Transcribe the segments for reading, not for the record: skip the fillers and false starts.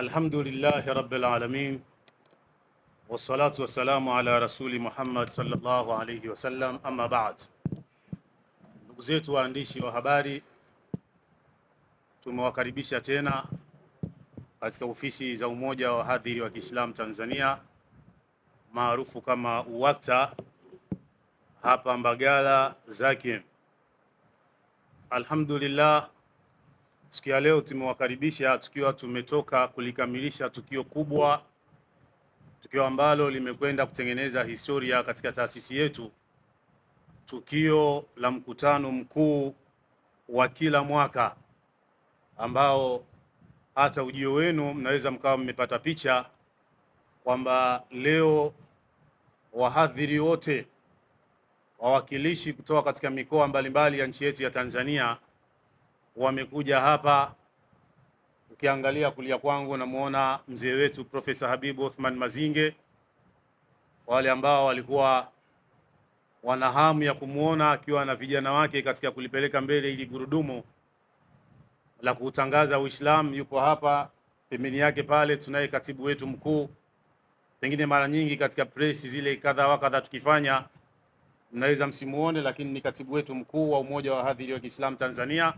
Alhamdulillahi rabbil alamin wassalatu wassalamu ala rasuli Muhammad sallallahu alayhi wasallam, amma ba'd. Ndugu zetu waandishi wa habari, tumewakaribisha tena katika ofisi za Umoja wa Wahadhiri wa Kiislamu Tanzania maarufu kama UWAKTA hapa Mbagala Zakiem. Alhamdulillah, siku ya leo tumewakaribisha tukiwa tumetoka kulikamilisha tukio kubwa, tukio ambalo limekwenda kutengeneza historia katika taasisi yetu, tukio la mkutano mkuu wa kila mwaka ambao hata ujio wenu mnaweza mkawa mmepata picha kwamba leo wahadhiri wote, wawakilishi kutoka katika mikoa mbalimbali ya nchi yetu ya Tanzania wamekuja hapa. Ukiangalia kulia kwangu namuona mzee wetu Profesa Habibu Othman Mazinge. Wale ambao walikuwa wana hamu ya kumuona akiwa na vijana wake katika kulipeleka mbele ili gurudumu la kutangaza Uislamu, yupo hapa. Pembeni yake pale tunaye katibu wetu mkuu. Pengine mara nyingi katika press zile kadha wa kadha tukifanya mnaweza msimuone, lakini ni katibu wetu mkuu wa Umoja wa Wahadhiri wa Kiislamu Tanzania.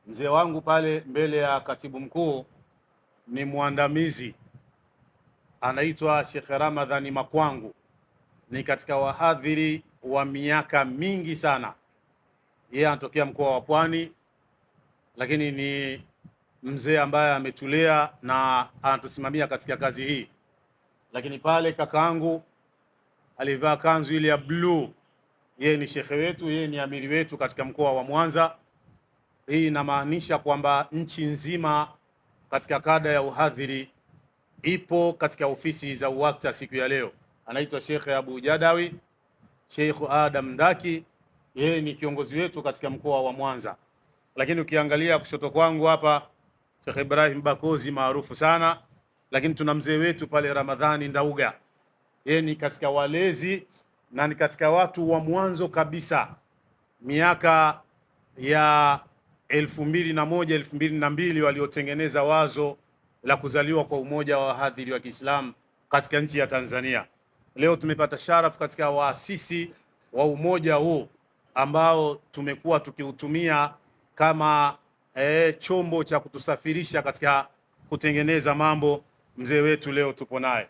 Mzee wangu pale mbele ya katibu mkuu ni mwandamizi, anaitwa Sheikh Ramadhani Makwangu, ni katika wahadhiri wa miaka mingi sana. Yeye anatokea mkoa wa Pwani, lakini ni mzee ambaye ametulea na anatusimamia katika kazi hii. Lakini pale kakaangu alivaa kanzu ile ya blue, yeye ni shekhe wetu, yeye ni amiri wetu katika mkoa wa Mwanza. Hii inamaanisha kwamba nchi nzima katika kada ya uhadhiri ipo katika ofisi za UWAKTA siku ya leo. Anaitwa Sheikh Abu Jadawi, Sheikh Adam Ndaki, yeye ni kiongozi wetu katika mkoa wa Mwanza. Lakini ukiangalia kushoto kwangu hapa Sheikh Ibrahim Bakozi maarufu sana, lakini tuna mzee wetu pale Ramadhani Ndauga, yeye ni katika walezi na ni katika watu wa mwanzo kabisa miaka ya 2001 2002 waliotengeneza wazo la kuzaliwa kwa Umoja wa Wahadhiri wa Kiislamu katika nchi ya Tanzania. Leo tumepata sharafu katika waasisi wa umoja huu ambao tumekuwa tukiutumia kama chombo cha kutusafirisha katika kutengeneza mambo. Mzee wetu leo tupo naye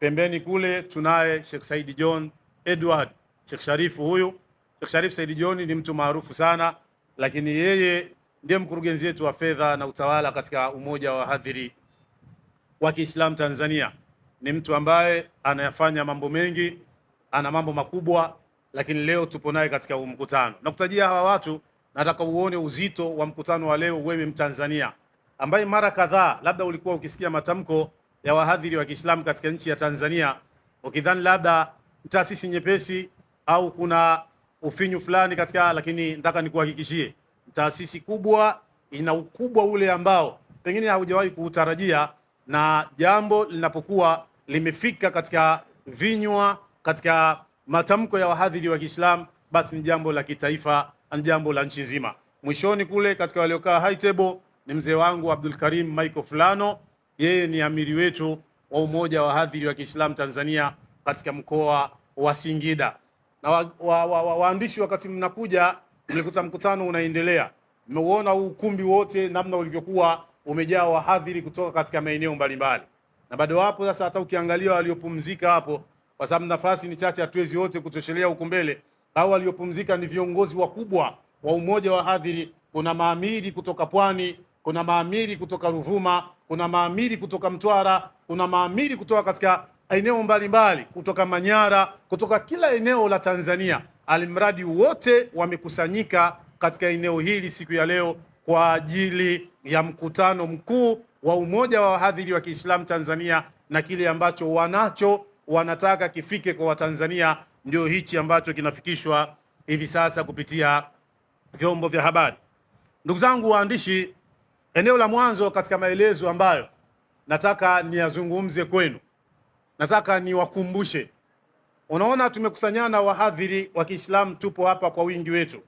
pembeni kule, tunaye Sheikh Said John Edward, Sheikh Sharifu. Huyu Sheikh Sharif Said John ni mtu maarufu sana, lakini yeye ndiye mkurugenzi wetu wa fedha na utawala katika Umoja wa Wahadhiri wa Kiislamu Tanzania. Ni mtu ambaye anayafanya mambo mengi, ana mambo makubwa, lakini leo tupo naye katika mkutano. Nakutajia hawa watu, nataka uone uzito wa mkutano wa leo, wewe Mtanzania ambaye mara kadhaa labda ulikuwa ukisikia matamko ya wahadhiri wa Kiislamu katika nchi ya Tanzania ukidhani labda taasisi nyepesi au kuna ufinyu fulani katika, lakini nataka nikuhakikishie taasisi kubwa, ina ukubwa ule ambao pengine haujawahi kuutarajia, na jambo linapokuwa limefika katika vinywa, katika matamko ya wahadhiri wa Kiislamu, basi ni jambo la kitaifa, ni jambo la nchi nzima. Mwishoni kule katika waliokaa high table ni mzee wangu Abdul Karim Michael Fulano, yeye ni amiri wetu wa Umoja wa Wahadhiri wa Kiislamu Tanzania katika mkoa wa Singida. Na waandishi, wakati mnakuja mlikuta mkutano unaendelea, mmeuona huu ukumbi wote namna ulivyokuwa umejaa wahadhiri kutoka katika maeneo mbalimbali, na bado hapo sasa. Hata ukiangalia waliopumzika hapo, kwa sababu nafasi ni chache, hatuwezi wote kutoshelea huko mbele, au waliopumzika ni viongozi wakubwa wa Umoja wa Wahadhiri. Kuna maamiri kutoka Pwani, kuna maamiri kutoka Ruvuma, kuna maamiri kutoka Mtwara, kuna maamiri kutoka katika eneo mbalimbali, kutoka Manyara, kutoka kila eneo la Tanzania. Alimradi wote wamekusanyika katika eneo hili siku ya leo kwa ajili ya mkutano mkuu wa Umoja wa Wahadhiri wa Kiislamu Tanzania, na kile ambacho wanataka kifike kwa Watanzania ndio hichi ambacho kinafikishwa hivi sasa kupitia vyombo vya habari. Ndugu zangu waandishi, eneo la mwanzo katika maelezo ambayo nataka niyazungumze kwenu, nataka niwakumbushe. Unaona, tumekusanyana wahadhiri wa Kiislamu, tupo hapa kwa wingi wetu,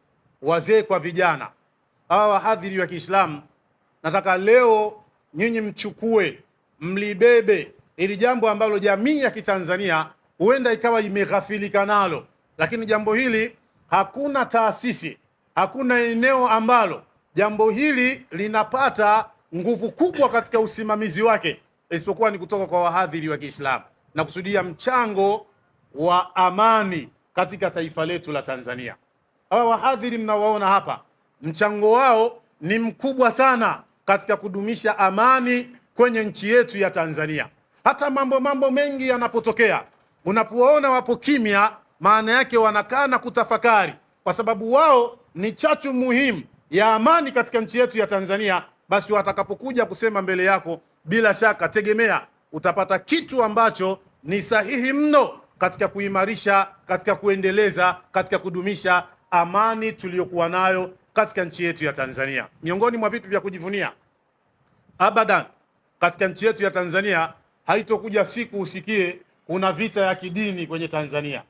wazee kwa vijana. Hawa wahadhiri wa Kiislamu nataka leo nyinyi mchukue, mlibebe ili jambo ambalo jamii ya Kitanzania huenda ikawa imeghafilika nalo, lakini jambo hili hakuna taasisi, hakuna eneo ambalo jambo hili linapata nguvu kubwa katika usimamizi wake isipokuwa ni kutoka kwa wahadhiri wa Kiislamu, na kusudia mchango wa amani katika taifa letu la Tanzania. Hawa wahadhiri mnaowaona hapa, mchango wao ni mkubwa sana katika kudumisha amani kwenye nchi yetu ya Tanzania. Hata mambo mengi yanapotokea, unapoona wapo kimya, maana yake wanakaa na kutafakari, kwa sababu wao ni chachu muhimu ya amani katika nchi yetu ya Tanzania. Basi watakapokuja kusema mbele yako, bila shaka tegemea utapata kitu ambacho ni sahihi mno katika kuimarisha, katika kuendeleza, katika kudumisha amani tuliyokuwa nayo katika nchi yetu ya Tanzania. Miongoni mwa vitu vya kujivunia abadan katika nchi yetu ya Tanzania, haitokuja siku usikie kuna vita ya kidini kwenye Tanzania.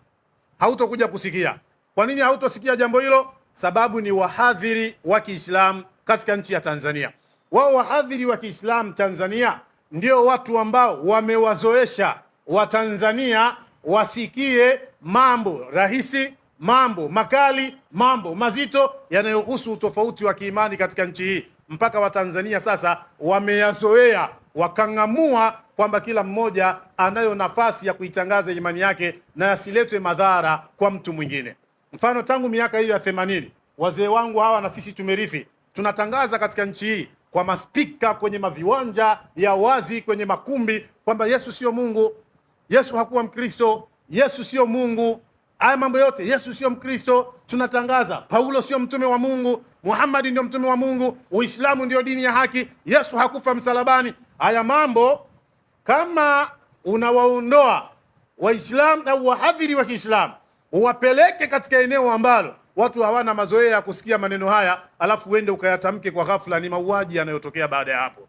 Hautokuja kusikia. Kwa nini hautosikia jambo hilo? Sababu ni wahadhiri wa Kiislamu katika nchi ya Tanzania. Wao wahadhiri wa Kiislamu Tanzania ndio watu ambao wamewazoesha Watanzania wasikie mambo rahisi, mambo makali, mambo mazito yanayohusu utofauti wa kiimani katika nchi hii, mpaka Watanzania sasa wameyazoea, wakang'amua kwamba kila mmoja anayo nafasi ya kuitangaza imani yake na yasiletwe madhara kwa mtu mwingine. Mfano, tangu miaka hiyo ya 80 wazee wangu hawa na sisi tumerithi, tunatangaza katika nchi hii kwa maspika, kwenye maviwanja ya wazi, kwenye makumbi, kwamba Yesu sio Mungu, Yesu hakuwa Mkristo, Yesu sio Mungu, haya mambo yote, Yesu sio Mkristo. Tunatangaza Paulo sio mtume wa Mungu, Muhammad ndio mtume wa Mungu, Uislamu ndio dini ya haki, Yesu hakufa msalabani. Haya mambo kama unawaondoa Waislamu au wahadhiri wa Kiislamu, uwapeleke katika eneo ambalo watu hawana mazoea ya kusikia maneno haya, alafu uende ukayatamke kwa ghafla, ni mauaji yanayotokea baada ya hapo.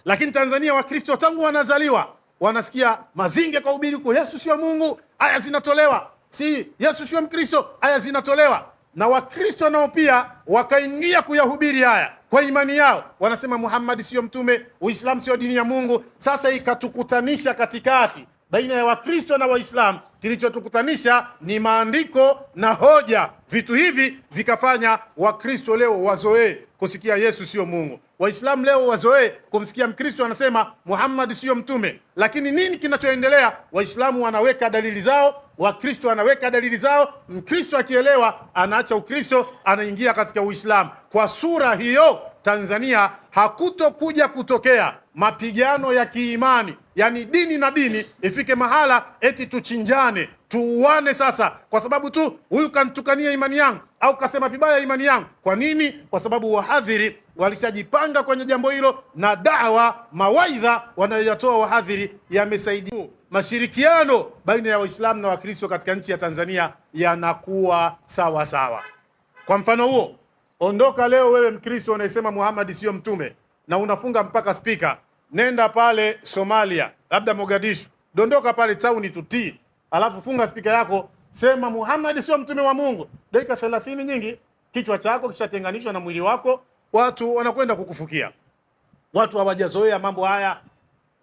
Lakini Tanzania Wakristo tangu wanazaliwa wanasikia mazinge kwa ubiri kwa Yesu sio Mungu, aya zinatolewa, si Yesu sio Mkristo, aya zinatolewa. Na Wakristo nao pia wakaingia kuyahubiri haya kwa imani yao, wanasema Muhammad sio mtume, Uislamu sio dini ya Mungu. Sasa ikatukutanisha katikati baina ya Wakristo na Waislamu. Kilichotukutanisha ni maandiko na hoja. Vitu hivi vikafanya Wakristo leo wazoee kusikia Yesu sio Mungu, Waislamu leo wazoee kumsikia Mkristo anasema Muhammad sio mtume. Lakini nini kinachoendelea? Waislamu wanaweka dalili zao, Wakristo wanaweka dalili zao. Mkristo akielewa anaacha Ukristo, anaingia katika Uislamu. Kwa sura hiyo Tanzania hakutokuja kutokea mapigano ya kiimani, yani dini na dini ifike mahala eti tuchinjane, tuuane sasa kwa sababu tu huyu kantukania imani yangu au kasema vibaya imani yangu. Kwa nini? Kwa sababu wahadhiri walishajipanga kwenye jambo hilo, na dawa, mawaidha wanayoyatoa wahadhiri yamesaidia mashirikiano baina ya Waislamu na Wakristo katika nchi ya Tanzania yanakuwa sawa sawa. Kwa mfano huo, ondoka leo wewe Mkristo unasema Muhammad sio mtume na unafunga mpaka spika, nenda pale Somalia, labda Mogadishu, dondoka pale tauni tutii, alafu funga spika yako, sema Muhammad sio mtume wa Mungu. Dakika 30 nyingi, kichwa chako kishatenganishwa na mwili wako, watu wanakwenda kukufukia. Watu hawajazoea mambo haya.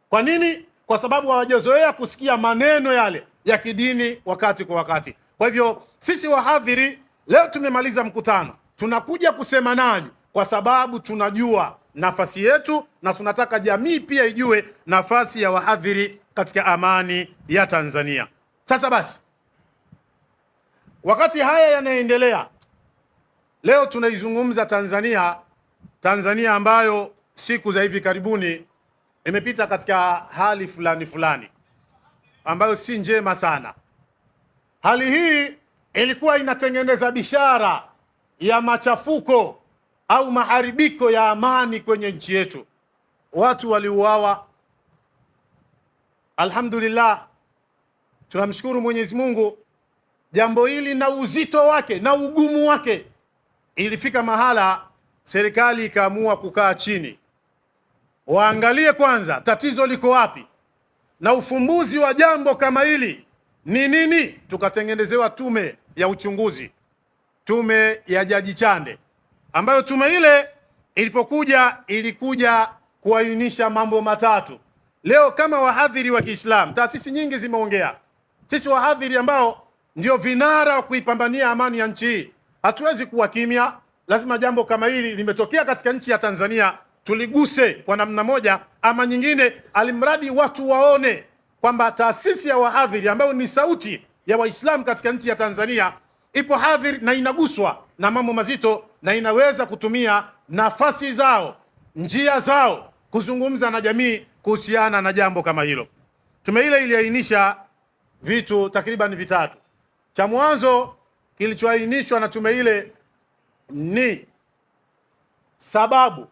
Kwa nini? Kwa sababu hawajazoea kusikia maneno yale ya kidini wakati kwa wakati. Kwa hivyo sisi wahadhiri leo tumemaliza mkutano, tunakuja kusema nanyi kwa sababu tunajua nafasi yetu na tunataka jamii pia ijue nafasi ya wahadhiri katika amani ya Tanzania. Sasa basi, wakati haya yanaendelea, leo tunaizungumza Tanzania ambayo siku za hivi karibuni imepita katika hali fulani ambayo si njema sana. Hali hii ilikuwa inatengeneza bishara ya machafuko au maharibiko ya amani kwenye nchi yetu. Watu waliuawa. Alhamdulillah, tunamshukuru Mwenyezi Mungu, jambo hili na uzito wake na ugumu wake ilifika mahala serikali ikaamua kukaa chini, waangalie kwanza tatizo liko wapi na ufumbuzi wa jambo kama hili ni nini. Tukatengenezewa tume ya uchunguzi, tume ya Jaji Chande, ambayo tume ile ilikuja kuainisha mambo matatu. Leo kama wahadhiri wa Kiislamu, taasisi nyingi zimeongea. Sisi wahadhiri ambao ndio vinara wa kuipambania amani ya nchi hii, hatuwezi kuwa kimya. Lazima jambo kama hili limetokea katika nchi ya Tanzania tuliguse kwa namna moja ama nyingine, alimradi watu waone kwamba taasisi ya wahadhiri ambayo ni sauti ya Waislamu katika nchi ya Tanzania ipo hadhiri na inaguswa na mambo mazito na inaweza kutumia nafasi zao, njia zao kuzungumza na jamii kuhusiana na jambo kama hilo. Tume ile iliainisha vitu takriban vitatu. Cha mwanzo kilichoainishwa na tume ile ni sababu,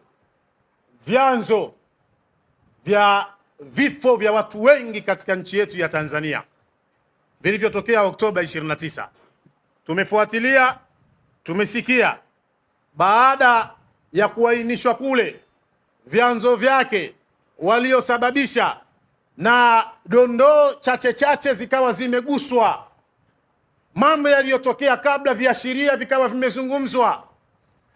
vyanzo vya vifo vya watu wengi katika nchi yetu ya Tanzania vilivyotokea Oktoba 29. Tumefuatilia, tumesikia baada ya kuainishwa kule vyanzo vyake, waliosababisha, na dondoo chache chache zikawa zimeguswa. Mambo yaliyotokea kabla, viashiria vikawa vimezungumzwa.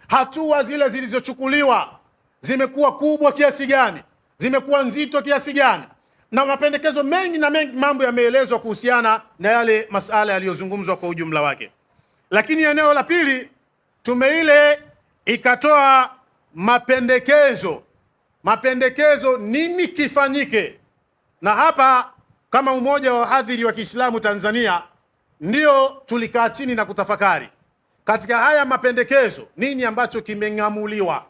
Hatua zile zilizochukuliwa zimekuwa kubwa kiasi gani, zimekuwa nzito kiasi gani, na mapendekezo mengi na mengi, mambo yameelezwa kuhusiana na yale masala yaliyozungumzwa kwa ujumla wake. Lakini eneo la pili, tume ile ikatoa mapendekezo nini kifanyike. Na hapa kama umoja wa wahadhiri wa Kiislamu Tanzania ndio tulikaa chini na kutafakari katika haya mapendekezo, nini ambacho kimeng'amuliwa,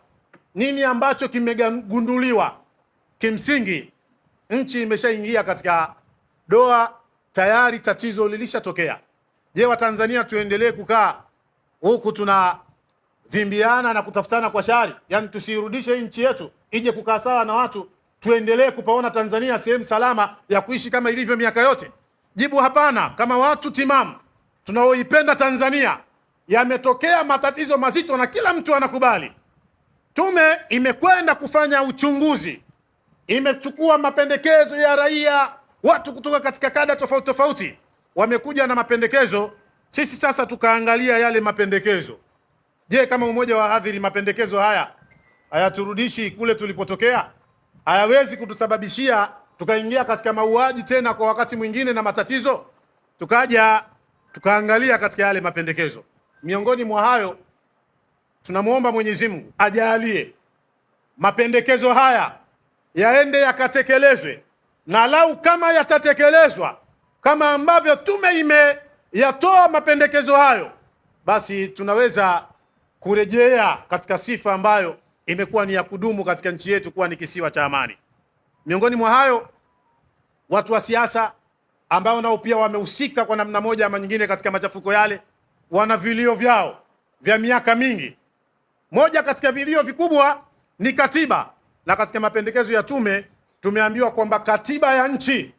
nini ambacho kimegunduliwa. Kimsingi nchi imeshaingia katika doa tayari, tatizo lilishatokea. Je, Watanzania tuendelee kukaa huku tunavimbiana na kutafutana kwa shari? Yani tusirudishe nchi yetu ije kukaa sawa na watu, tuendelee kupaona Tanzania sehemu salama ya kuishi kama ilivyo miaka yote? Jibu hapana. Kama watu timamu tunaoipenda Tanzania, yametokea matatizo mazito na kila mtu anakubali. Tume imekwenda kufanya uchunguzi, imechukua mapendekezo ya raia, watu kutoka katika kada tofauti tofauti wamekuja na mapendekezo. Sisi sasa tukaangalia yale mapendekezo. Je, kama umoja wa wahadhiri, mapendekezo haya hayaturudishi kule tulipotokea? Hayawezi kutusababishia tukaingia katika mauaji tena kwa wakati mwingine na matatizo? Tukaja tukaangalia katika yale mapendekezo. Miongoni mwa hayo, tunamuomba Mwenyezi Mungu ajalie mapendekezo haya yaende yakatekelezwe, na lau kama yatatekelezwa kama ambavyo tume imeyatoa mapendekezo hayo, basi tunaweza kurejea katika sifa ambayo imekuwa ni ya kudumu katika nchi yetu, kuwa ni kisiwa cha amani. Miongoni mwa hayo, watu wa siasa ambao nao pia wamehusika kwa namna moja ama nyingine katika machafuko yale, wana vilio vyao vya miaka mingi. Moja katika vilio vikubwa ni katiba, na katika mapendekezo ya tume tumeambiwa kwamba katiba ya nchi,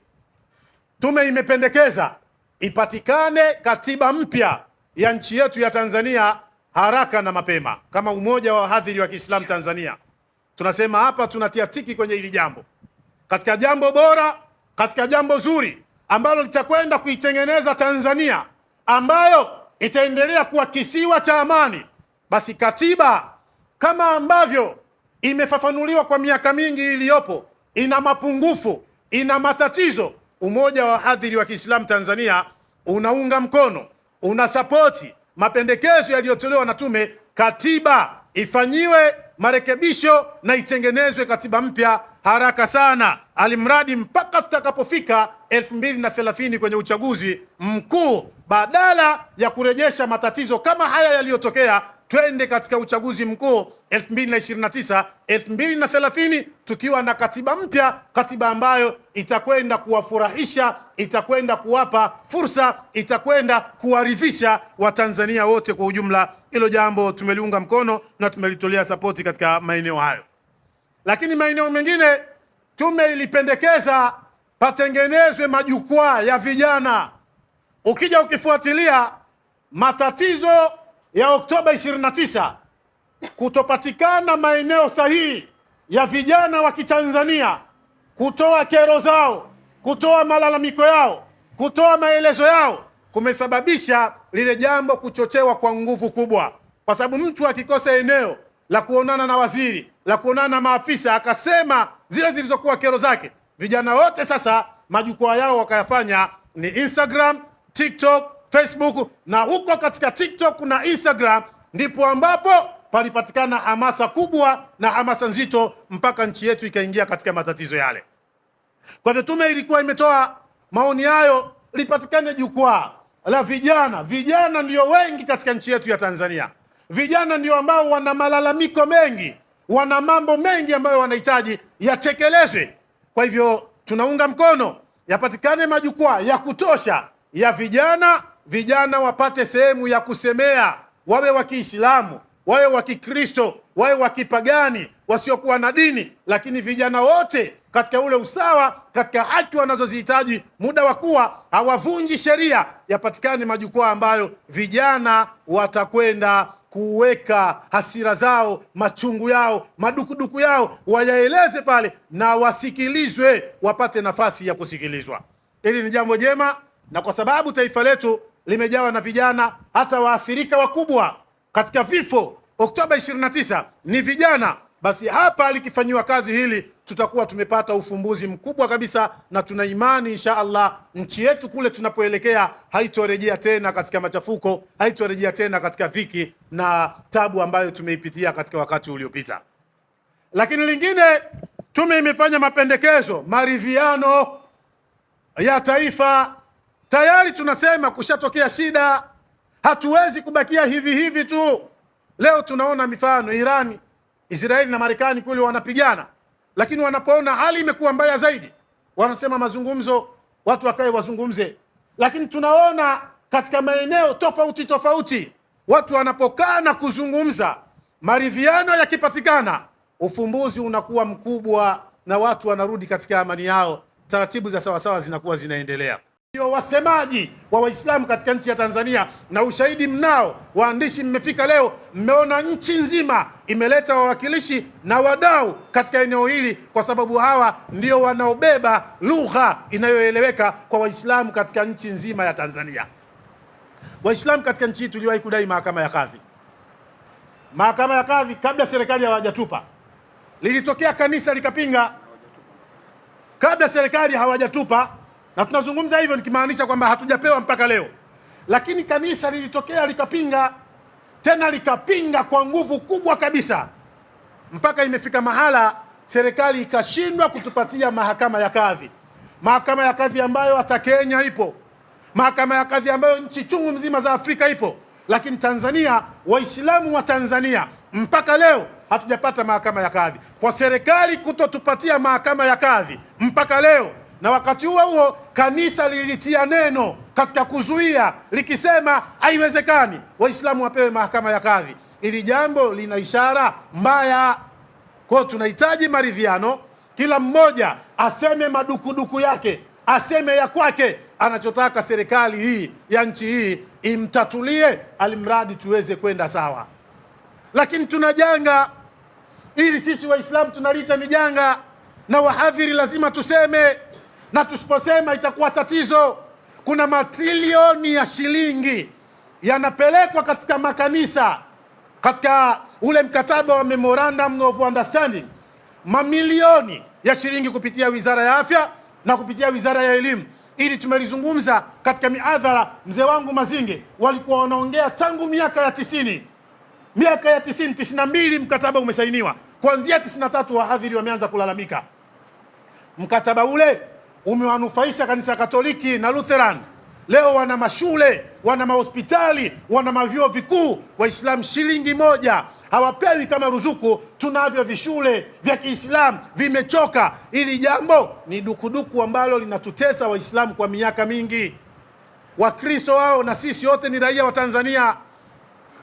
tume imependekeza ipatikane katiba mpya ya nchi yetu ya Tanzania haraka na mapema. Kama umoja wa wahadhiri wa Kiislamu Tanzania tunasema hapa, tunatia tiki kwenye hili jambo, katika jambo bora, katika jambo zuri ambalo litakwenda kuitengeneza Tanzania ambayo itaendelea kuwa kisiwa cha amani. Basi katiba kama ambavyo imefafanuliwa kwa miaka mingi iliyopo ina mapungufu, ina matatizo, umoja wa wahadhiri wa Kiislamu Tanzania unaunga mkono, unasapoti mapendekezo yaliyotolewa na tume. Katiba ifanyiwe marekebisho na itengenezwe katiba mpya haraka sana, alimradi mpaka tutakapofika 2030 kwenye uchaguzi mkuu, badala ya kurejesha matatizo kama haya yaliyotokea, twende katika uchaguzi mkuu 2029 2030 tukiwa na katiba mpya, katiba ambayo itakwenda kuwafurahisha, itakwenda kuwapa fursa, itakwenda kuwaridhisha Watanzania wote kwa ujumla. Hilo jambo tumeliunga mkono na tumelitolea sapoti katika maeneo hayo. Lakini maeneo mengine tume ilipendekeza patengenezwe majukwaa ya vijana. Ukija ukifuatilia matatizo ya Oktoba 29, kutopatikana maeneo sahihi ya vijana wa Kitanzania kutoa kero zao, kutoa malalamiko yao, kutoa maelezo yao, kumesababisha lile jambo kuchochewa kwa nguvu kubwa, kwa sababu mtu akikosa eneo la kuonana na waziri, la kuonana na maafisa, akasema zile zilizokuwa kero zake. Vijana wote sasa majukwaa yao wakayafanya ni Instagram, TikTok, Facebook, na huko katika TikTok na Instagram ndipo ambapo palipatikana hamasa kubwa na hamasa nzito mpaka nchi yetu ikaingia katika matatizo yale. Kwa hivyo tume ilikuwa imetoa maoni hayo, lipatikane jukwaa la vijana. Vijana ndio wengi katika nchi yetu ya Tanzania. Vijana ndio ambao wana malalamiko mengi, wana mambo mengi ambayo wanahitaji yatekelezwe. Kwa hivyo tunaunga mkono yapatikane majukwaa ya kutosha ya vijana. Vijana wapate sehemu ya kusemea, wawe wa Kiislamu, wawe wa Kikristo, wawe wa kipagani, wasiokuwa na dini, lakini vijana wote katika ule usawa, katika haki wanazozihitaji, muda wa kuwa hawavunji sheria. Yapatikane majukwaa ambayo vijana watakwenda kuweka hasira zao, machungu yao, madukuduku yao, wayaeleze pale na wasikilizwe, wapate nafasi ya kusikilizwa. Hili ni jambo jema, na kwa sababu taifa letu limejawa na vijana, hata waathirika wakubwa katika vifo Oktoba 29 ni vijana, basi hapa likifanyiwa kazi hili tutakuwa tumepata ufumbuzi mkubwa kabisa, na tuna imani insha Allah nchi yetu kule tunapoelekea haitorejea tena katika machafuko, haitorejea tena katika dhiki na tabu ambayo tumeipitia katika wakati uliopita. Lakini lingine, tume imefanya mapendekezo maridhiano ya taifa. Tayari tunasema kushatokea shida, hatuwezi kubakia hivi hivi tu. Leo tunaona mifano Irani, Israeli na Marekani kule wanapigana, lakini wanapoona hali imekuwa mbaya zaidi wanasema mazungumzo, watu wakae wazungumze. Lakini tunaona katika maeneo tofauti tofauti watu wanapokaa na kuzungumza, maridhiano yakipatikana, ufumbuzi unakuwa mkubwa na watu wanarudi katika amani yao, taratibu za sawasawa zinakuwa zinaendelea. Ndio wasemaji wa Waislamu katika nchi ya Tanzania, na ushahidi mnao, waandishi mmefika leo, mmeona nchi nzima imeleta wawakilishi na wadau katika eneo hili, kwa sababu hawa ndio wanaobeba lugha inayoeleweka kwa Waislamu katika nchi nzima ya Tanzania. Waislamu katika nchi hii tuliwahi kudai mahakama ya kadhi. Mahakama ya kadhi kabla serikali hawajatupa, lilitokea kanisa likapinga kabla serikali hawajatupa, na tunazungumza hivyo nikimaanisha kwamba hatujapewa mpaka leo, lakini kanisa lilitokea likapinga, tena likapinga kwa nguvu kubwa kabisa, mpaka imefika mahala serikali ikashindwa kutupatia mahakama ya kadhi. Mahakama ya kadhi ambayo hata Kenya ipo, mahakama ya kadhi ambayo nchi chungu mzima za Afrika ipo, lakini Tanzania, Waislamu wa Tanzania mpaka leo hatujapata mahakama ya kadhi. Kwa serikali kutotupatia mahakama ya kadhi mpaka leo, na wakati huo huo kanisa lilitia neno katika kuzuia likisema haiwezekani Waislamu wapewe mahakama ya kadhi. Ili jambo lina ishara mbaya. Kwa tunahitaji maridhiano, kila mmoja aseme madukuduku yake, aseme ya kwake, anachotaka serikali hii ya nchi hii imtatulie, alimradi tuweze kwenda sawa. Lakini tuna janga ili sisi Waislamu tunalita ni janga, na wahadhiri lazima tuseme, na tusiposema itakuwa tatizo. Kuna matrilioni ya shilingi yanapelekwa katika makanisa katika ule mkataba wa Memorandum of Understanding, mamilioni ya shilingi kupitia Wizara ya Afya na kupitia Wizara ya Elimu. Ili tumelizungumza katika miadhara, mzee wangu Mazinge walikuwa wanaongea tangu miaka ya 90, miaka ya 90, 92 mkataba umesainiwa. Kuanzia 93 wahadhiri wameanza kulalamika. Mkataba ule umewanufaisha kanisa Katoliki na Lutheran. Leo wana mashule, wana mahospitali, wana mavyuo vikuu. Waislamu shilingi moja hawapewi kama ruzuku. Tunavyo vishule vya Kiislamu vimechoka. Ili jambo ni dukuduku ambalo linatutesa Waislamu kwa miaka mingi. Wakristo wao na sisi wote ni raia wa Tanzania.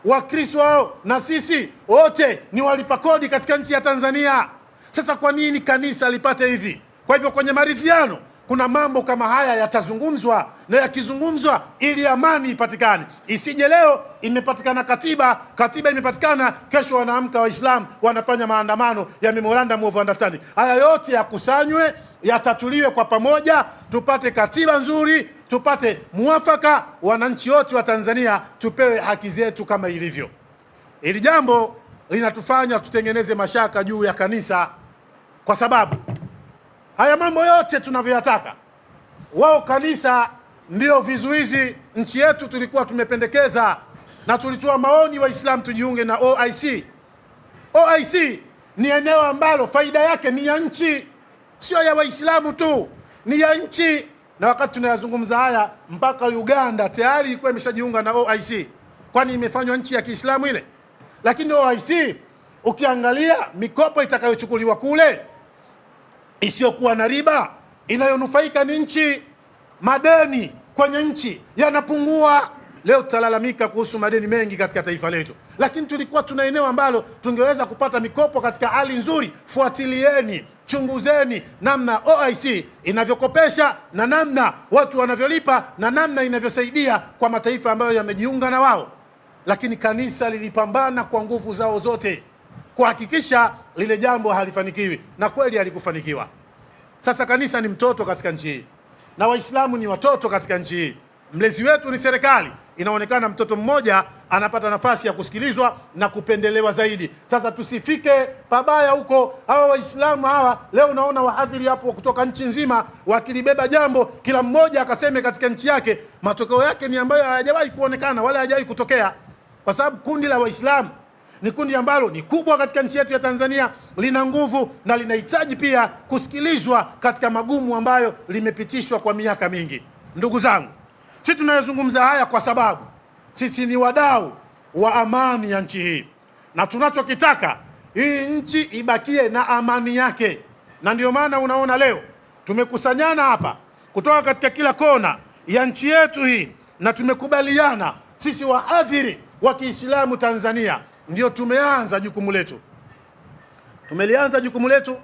Wakristo wao na sisi wote ni walipa kodi katika nchi ya Tanzania. Sasa kwa nini kanisa lipate hivi? Kwa hivyo kwenye maridhiano kuna mambo kama haya yatazungumzwa, na yakizungumzwa ili amani ipatikane. Isije leo imepatikana katiba imepatikana, kesho wanaamka Waislamu wanafanya maandamano ya Memorandum of Understanding. Haya yote yakusanywe, yatatuliwe kwa pamoja, tupate katiba nzuri, tupate muafaka, wananchi wote wa Tanzania tupewe haki zetu kama ilivyo. Hili jambo linatufanya tutengeneze mashaka juu ya kanisa, kwa sababu haya mambo yote tunavyoyataka, wao kanisa ndio vizuizi. Nchi yetu tulikuwa tumependekeza na tulitoa maoni Waislamu tujiunge na OIC. OIC ni eneo ambalo faida yake ni ya nchi, sio ya Waislamu tu, ni ya nchi. Na wakati tunayazungumza haya, mpaka Uganda tayari ilikuwa imeshajiunga na OIC, kwani imefanywa nchi ya Kiislamu ile. Lakini OIC ukiangalia mikopo itakayochukuliwa kule isiyokuwa na riba, inayonufaika ni nchi. Madeni kwenye nchi yanapungua. Leo tutalalamika kuhusu madeni mengi katika taifa letu, lakini tulikuwa tuna eneo ambalo tungeweza kupata mikopo katika hali nzuri. Fuatilieni, chunguzeni namna OIC inavyokopesha na namna watu wanavyolipa na namna inavyosaidia kwa mataifa ambayo yamejiunga na wao. Lakini kanisa lilipambana kwa nguvu zao zote kuhakikisha lile jambo halifanikiwi, na kweli halikufanikiwa. Sasa kanisa ni mtoto katika nchi hii na Waislamu ni watoto katika nchi hii. Mlezi wetu ni serikali. Inaonekana mtoto mmoja anapata nafasi ya kusikilizwa na kupendelewa zaidi. Sasa tusifike pabaya huko. Hawa Waislamu hawa leo naona wahadhiri hapo kutoka nchi nzima wakilibeba jambo, kila mmoja akaseme katika nchi yake. Matokeo yake ni ambayo hayajawahi kuonekana wala hayajawahi kutokea, kwa sababu kundi la Waislamu ni kundi ambalo ni kubwa katika nchi yetu ya Tanzania, lina nguvu na linahitaji pia kusikilizwa katika magumu ambayo limepitishwa kwa miaka mingi. Ndugu zangu, sisi tunayozungumza haya kwa sababu sisi ni wadau wa amani ya nchi hii, na tunachokitaka hii nchi ibakie na amani yake. Na ndio maana unaona leo tumekusanyana hapa kutoka katika kila kona ya nchi yetu hii, na tumekubaliana sisi wahadhiri wa Kiislamu Tanzania ndio tumeanza jukumu letu. Tumelianza jukumu letu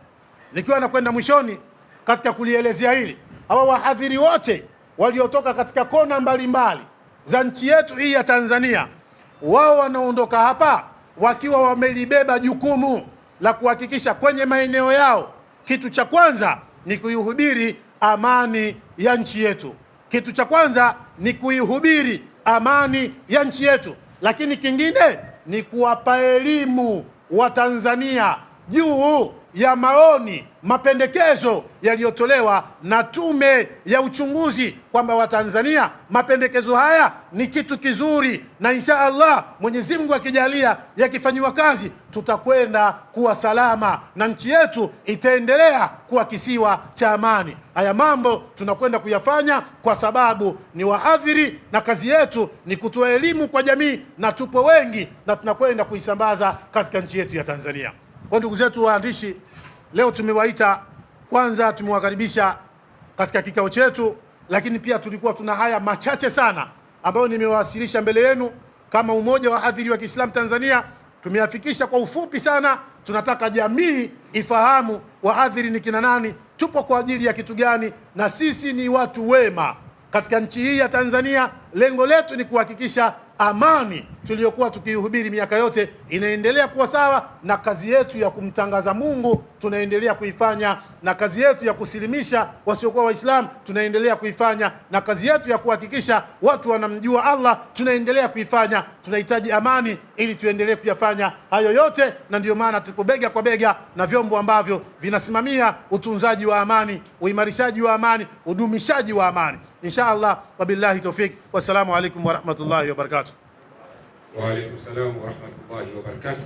nikiwa nakwenda mwishoni katika kulielezea hili. Hawa wahadhiri wote waliotoka katika kona mbalimbali za nchi yetu hii ya Tanzania, wao wanaondoka hapa wakiwa wamelibeba jukumu la kuhakikisha kwenye maeneo yao, kitu cha kwanza ni kuihubiri amani ya nchi yetu. Kitu cha kwanza ni kuihubiri amani ya nchi yetu, lakini kingine ni kuwapa elimu wa Tanzania juu ya maoni, mapendekezo yaliyotolewa na tume ya uchunguzi, kwamba Watanzania mapendekezo haya ni kitu kizuri, na insha Allah Mwenyezi Mungu akijalia yakifanywa kazi tutakwenda kuwa salama na nchi yetu itaendelea kuwa kisiwa cha amani. Haya mambo tunakwenda kuyafanya kwa sababu ni wahadhiri na kazi yetu ni kutoa elimu kwa jamii, na tupo wengi na tunakwenda kuisambaza katika nchi yetu ya Tanzania. Kwa ndugu zetu waandishi, leo tumewaita, kwanza tumewakaribisha katika kikao chetu, lakini pia tulikuwa tuna haya machache sana ambayo nimewasilisha mbele yenu kama umoja wa wahadhiri wa Kiislamu Tanzania. Tumeyafikisha kwa ufupi sana. Tunataka jamii ifahamu wahadhiri ni kina nani, tupo kwa ajili ya kitu gani, na sisi ni watu wema katika nchi hii ya Tanzania. Lengo letu ni kuhakikisha amani tuliyokuwa tukihubiri miaka yote inaendelea kuwa sawa, na kazi yetu ya kumtangaza Mungu tunaendelea kuifanya, na kazi yetu ya kusilimisha wasiokuwa Waislamu tunaendelea kuifanya, na kazi yetu ya kuhakikisha watu wanamjua Allah tunaendelea kuifanya. Tunahitaji amani ili tuendelee kuyafanya hayo yote, na ndio maana tuko bega kwa bega na vyombo ambavyo vinasimamia utunzaji wa amani, uimarishaji wa amani, udumishaji wa amani. Insha Allah, wabillahi tawfik, wassalamu alaikum warahmatullahi wabarakatuh. Wa alaikum salam wa rahmatullahi wa barakatuh.